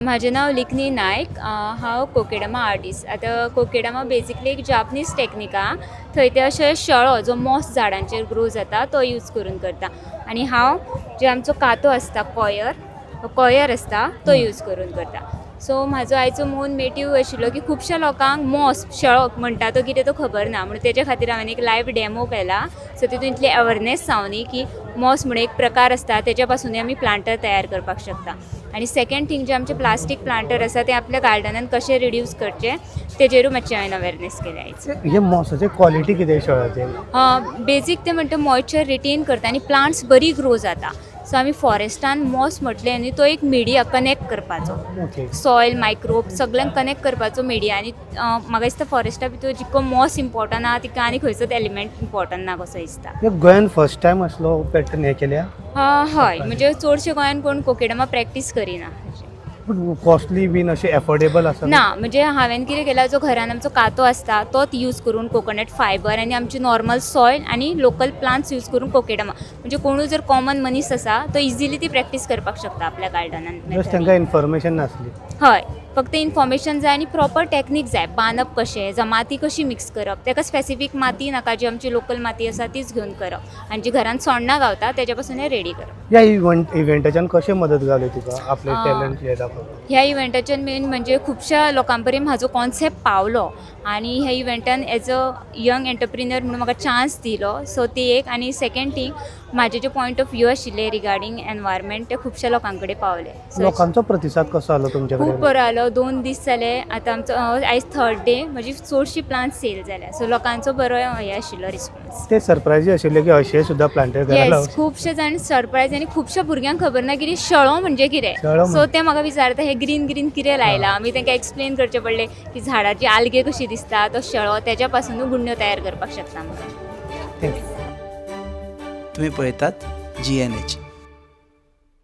माझे नाव लिखनी नायक. हांव कोकेडमा आर्टिस्ट. आतां कोकेडमा बेजिकली एक जापनीज टॅक्नीक आहा. थंय ते अशे शळो जो मॉस झाडांचेर ग्रो जाता तो यूज करून करता. आनी हांव जे आमचो कातो आसता कोयर आसता तो यूज करून करता. सो म्हाजो आयचो मून मेट्यूव आशिल्लो की खुबश्या लोकांक मॉस शळो म्हणटा तो कितें तो खबर ना, म्हणून तेच्या खातीर हांवें एक लायव्ह डेमो केला. सो तितून इतली अवेरनेस जावनी की मॉस म्हणून एक प्रकार आसता, तेच्या पासूनय आमी प्लांटर तयार करपाक शकता. आनी सेकेंड थिंग जे आमचे प्लास्टीक प्लांटर आसा ते आपल्या गार्डनान कशे रिड्यूस करचे तेजेरूय मातशें हांवें अवेरनेस केल्या आयज. हे मॉसाचे क्वॉलिटी कितें शळाचे? बेजीक ते म्हणटा मॉयश्चर रिटेन करता आनी प्लांट्स बरी ग्रो जाता. सो आमी फॉरेस्टान मॉस म्हटलें न्ही, तो एक मिडिया कनेक्ट करपाचो. ओके. सॉयल मायक्रोब सगळ्यांक कनेक्ट करपाचो मिडिया. आनी म्हाका दिसता फॉरेस्टा भितर जितको मॉस इम्पॉर्टंट आहा तिका आनी खंयचोच एलिमेंट इम्पॉर्टंट ना कसो दिसता. हे गोंयान फर्स्ट टायम असलो पॅटर्न हे केल्या? हय, म्हणजे चडशे गोंयान कोण कोकेडमा प्रॅक्टीस करिना. कॉस्टली बीन अशें एफोर्डेबल आसा? ना, म्हणजे हांवें कितें केला, जो घरान आमचो कातो आसता तोच यूज करून कोकोनट फायबर आनी आमची नॉर्मल सॉयल आनी लोकल प्लांट्स यूज करून कोकेडमा, म्हणजे कोणूय जर कॉमन मनीस आसा तो इजिली ती प्रॅक्टीस करपाक शकता आपल्या गार्डनान. जस्ट तांकां इन्फॉर्मेशन नासली? हय, फक्त इन्फॉर्मेशन जाय आनी प्रॉपर टॅक्नीक जाय. बांदप कशें, माती कशी मिक्स करप, ताका स्पेसिफीक माती नाका, जी आमची लोकल माती आसा तीच घेवन करप आनी जी घरान सोण्णां गावता तेच्या पासून रेडी करप. ह्या इव्हेंटाच्यान कशें मदत गावली तुका आपले टॅलंट हे दाखोवपाक? ह्या इव्हेंटाच्यान मेन म्हणजे खुबश्या लोकां पर्यंत म्हाजो कॉन्सेप्ट पावलो आनी ह्या इव्हेंटान एज अ यंग एंटरप्रिन्युअर म्हणून म्हाका चान्स दिलो. सो ती एक. आनी सेकेंड थिंग, म्हाजे जे पॉयंट ऑफ व्यू आशिल्ले रिगार्डींग एनवायरमेंट ते खुबश्या लोकां कडेन पावले. लोकांचो प्रतिसाद कसो आलो तुमचे कडेन? खूब बरो आलो. 2 दीस जाले आतां आमचो आयज 3rd डे. म्हजी चडशी प्लांट्स सेल जाल्या. सो लोकांचो बरो हे आशिल्लो रिस्पॉन्स. ते सरप्रायजी आशिल्ले की अशें सुद्दां प्लांटर करायला? येस, खुबशे जाण सरप्रायज. आनी खुबश्या भुरग्यांक खबर ना की शळो म्हणजे कितें. सो ते म्हाका विचारता हे ग्रीन ग्रीन कितें लायला. आमी तांकां एक्सप्लेन करचें पडलें की झाडाची आल्गे कशी दिसता, तो शळो तेच्या पासून गुण्यो तयार करपाक शकता म्हणून. थँक्यू. तुम्ही पळयतात GNH.